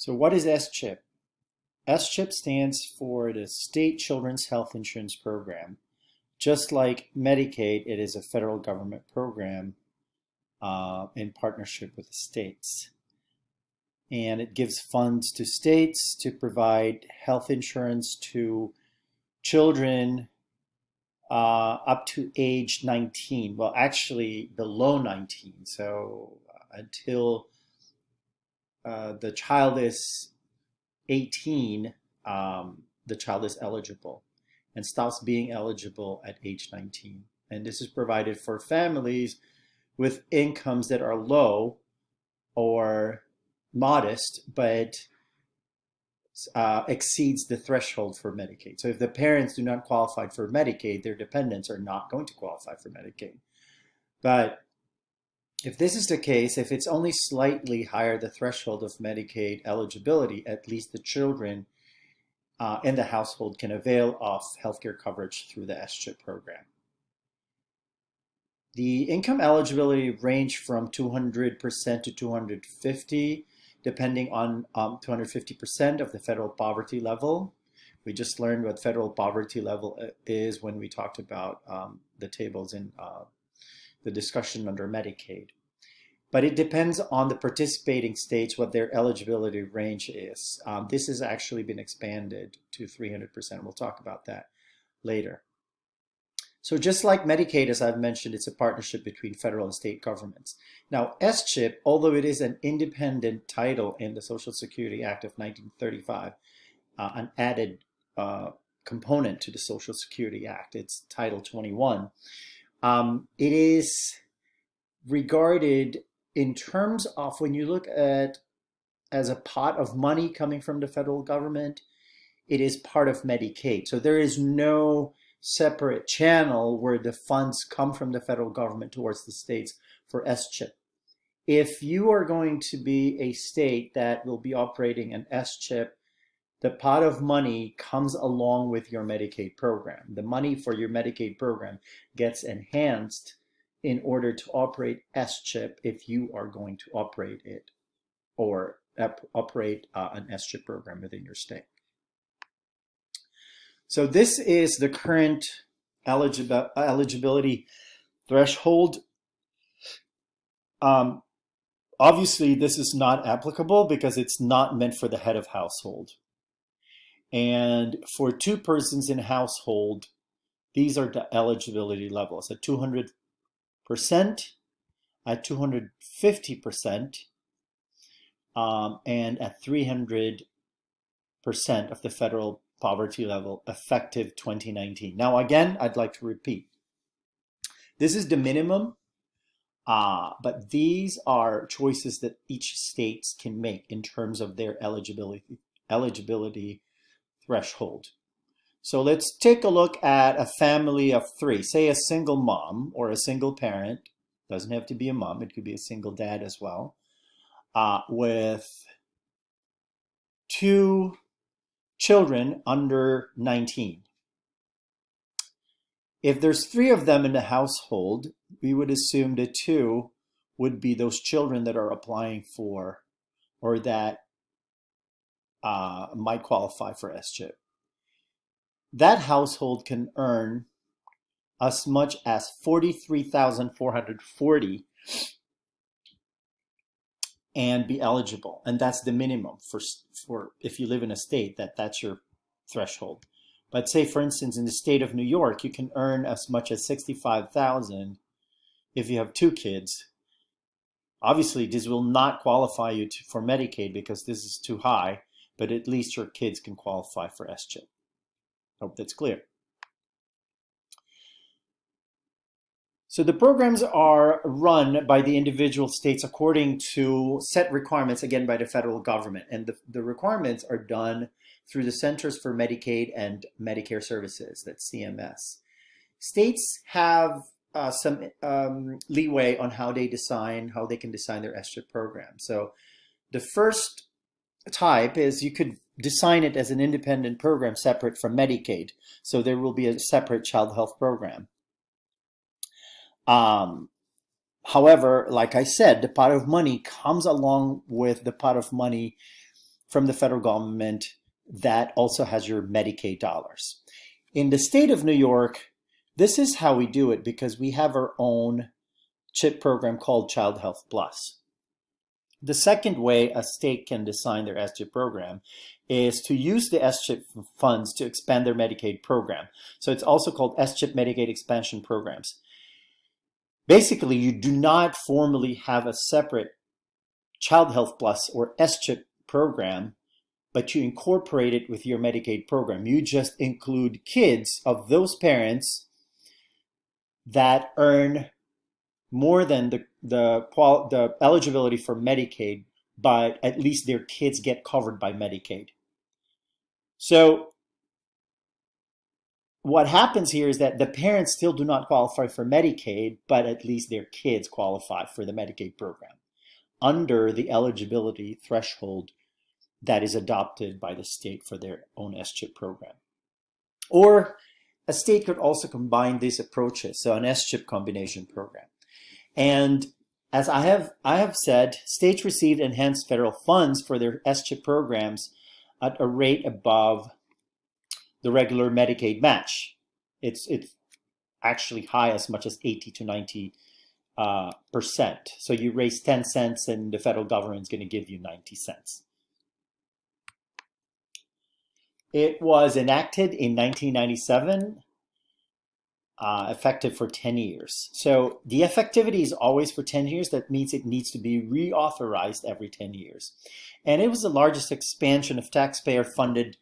So what is SCHIP? SCHIP stands for the State Children's Health Insurance Program. Just like Medicaid, it is a federal government program in partnership with the states. And it gives funds to states to provide health insurance to children up to age 19. Well, actually below 19. So until the child is 18, the child is eligible and stops being eligible at age 19. And this is provided for families with incomes that are low or modest, but exceeds the threshold for Medicaid. So if the parents do not qualify for Medicaid, their dependents are not going to qualify for Medicaid. But if this is the case, if it's only slightly higher the threshold of Medicaid eligibility, at least the children in the household can avail of healthcare coverage through the SCHIP program. The income eligibility range from 200% to 250, depending on 250% of the federal poverty level. We just learned what federal poverty level is when we talked about the tables in the discussion under Medicaid. But it depends on the participating states what their eligibility range is. This has actually been expanded to 300%. We'll talk about that later. So just like Medicaid, as I've mentioned, it's a partnership between federal and state governments. Now, SCHIP, although it is an independent title in the Social Security Act of 1935, an added component to the Social Security Act, it's Title 21, it is regarded in terms of when you look at as a pot of money coming from the federal government, it is part of Medicaid. So there is no separate channel where the funds come from the federal government towards the states for SCHIP. If you are going to be a state that will be operating an SCHIP, the pot of money comes along with your Medicaid program. The money for your Medicaid program gets enhanced in order to operate SCHIP if you are going to operate it or operate an SCHIP program within your state. So this is the current eligibility threshold. Obviously, this is not applicable because it's not meant for the head of household. And for two persons in household, these are the eligibility levels at 200%, at 250%, and at 300% of the federal poverty level effective 2019. Now, again, I'd like to repeat. This is the minimum, but these are choices that each state can make in terms of their eligibility threshold. So let's take a look at a family of three, say a single mom or a single parent. Doesn't have to be a mom, it could be a single dad as well, with two children under 19. If there's three of them in the household, we would assume the two would be those children that are applying for or that might qualify for SCHIP. That household can earn as much as $43,440 and be eligible, and that's the minimum for if you live in a state that's your threshold. But say, for instance, in the state of New York, you can earn as much as $65,000 if you have two kids. Obviously, this will not qualify you for Medicaid because this is too high, but at least your kids can qualify for SCHIP. Hope that's clear. So the programs are run by the individual states according to set requirements, again, by the federal government. And the requirements are done through the Centers for Medicaid and Medicare Services, that's CMS. States have some leeway on how they can design their SCHIP program. So the first type is you could design it as an independent program separate from Medicaid. So there will be a separate child health program. However, like I said, the pot of money comes along with the pot of money from the federal government that also has your Medicaid dollars. In the state of New York, this is how we do it because we have our own CHIP program called Child Health Plus. The second way a state can design their SCHIP program is to use the SCHIP funds to expand their Medicaid program. So it's also called SCHIP Medicaid Expansion Programs. Basically, you do not formally have a separate Child Health Plus or SCHIP program, but you incorporate it with your Medicaid program. You just include kids of those parents that earn more than the eligibility for Medicaid, but at least their kids get covered by Medicaid. So what happens here is that the parents still do not qualify for Medicaid, but at least their kids qualify for the Medicaid program under the eligibility threshold that is adopted by the state for their own SCHIP program. Or a state could also combine these approaches, so an SCHIP combination program. And as I have said, states received enhanced federal funds for their SCHIP programs at a rate above the regular Medicaid match. It's actually high, as much as 80 to 90%. So you raise 10 cents and the federal government is going to give you 90 cents. It was enacted in 1997, effective for 10 years. So the effectivity is always for 10 years. That means it needs to be reauthorized every 10 years. And it was the largest expansion of taxpayer-funded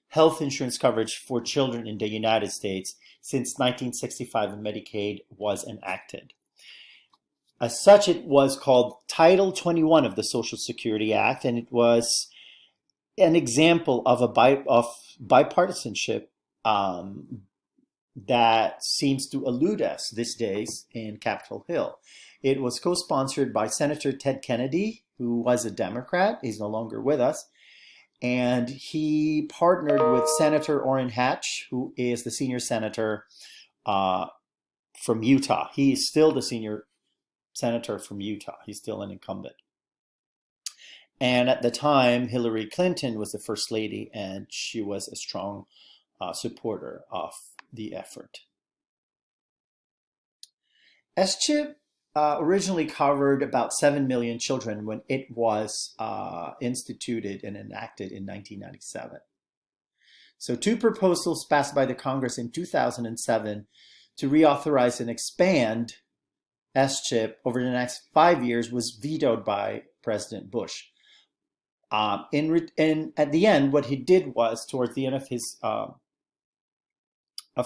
health insurance coverage for children in the United States since 1965 when Medicaid was enacted. As such, it was called Title 21 of the Social Security Act, and it was an example of bipartisanship that seems to elude us these days in Capitol Hill. It was co-sponsored by Senator Ted Kennedy, who was a Democrat. He's no longer with us. And he partnered with Senator Orrin Hatch, who is the senior senator from Utah. He is still the senior senator from Utah. He's still an incumbent. And at the time, Hillary Clinton was the first lady, and she was a strong supporter of the effort. SCHIP originally covered about 7 million children when it was instituted and enacted in 1997. So 2 proposals passed by the Congress in 2007 to reauthorize and expand SCHIP over the next 5 years was vetoed by President Bush. At the end, what he did was, towards the end of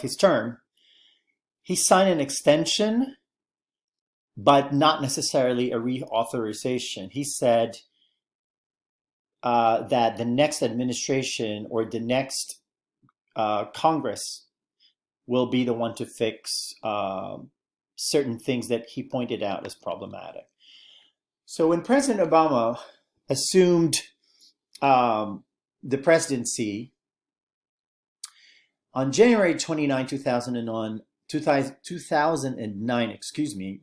his term, he signed an extension, but not necessarily a reauthorization. He said that the next administration or the next Congress will be the one to fix certain things that he pointed out as problematic. So when President Obama assumed the presidency, on January 29, 2009, the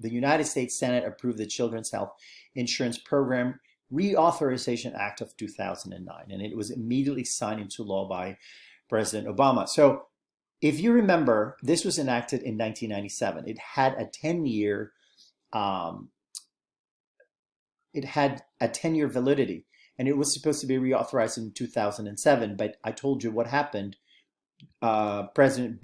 United States Senate approved the Children's Health Insurance Program Reauthorization Act of 2009, and it was immediately signed into law by President Obama. So if you remember, this was enacted in 1997. It had a 10-year validity, and it was supposed to be reauthorized in 2007. But I told you what happened. President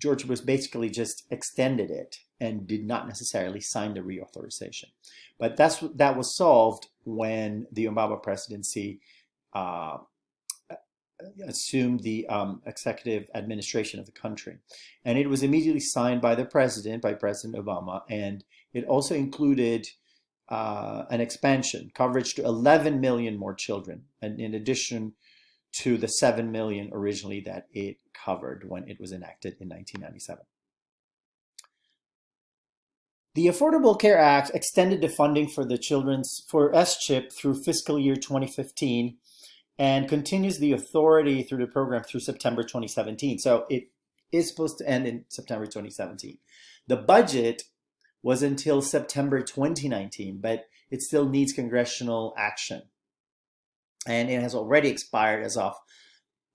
George Bush basically just extended it and did not necessarily sign the reauthorization. But that was solved when the Obama presidency assumed the executive administration of the country. And it was immediately signed by President Obama, and it also included an expansion, coverage to 11 million more children, and in addition to the 7 million originally that it covered when it was enacted in 1997. The Affordable Care Act extended the funding for SCHIP through fiscal year 2015 and continues the authority through the program through September 2017. So it is supposed to end in September 2017. The budget was until September 2019, but it still needs congressional action. and it has already expired as of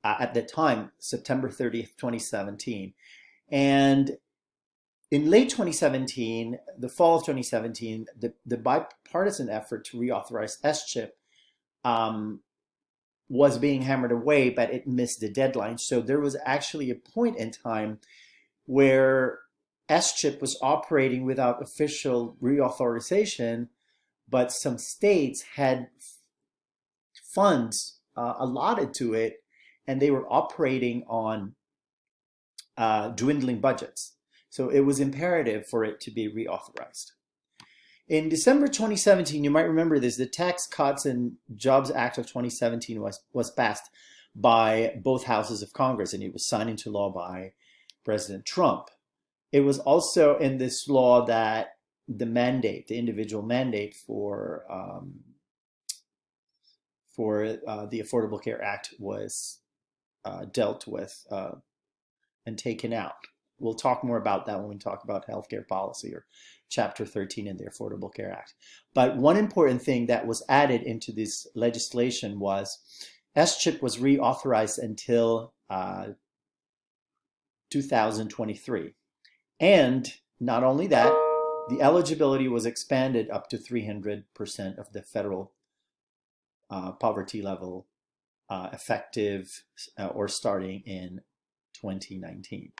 at the time, September 30th, 2017. And in late 2017, the fall of 2017, the bipartisan effort to reauthorize Schip was being hammered away, but it missed the deadline. So there was actually a point in time where Schip was operating without official reauthorization, but some states had funds allotted to it, and they were operating on dwindling budgets. So it was imperative for it to be reauthorized. In December 2017, you might remember this, the Tax Cuts and Jobs Act of 2017 was passed by both houses of Congress, and it was signed into law by President Trump. It was also in this law that the mandate, the individual mandate for the Affordable Care Act was dealt with and taken out. We'll talk more about that when we talk about healthcare policy or Chapter 13 in the Affordable Care Act. But one important thing that was added into this legislation was Schip was reauthorized until 2023. And not only that, the eligibility was expanded up to 300% of the federal poverty level effective or starting in 2019.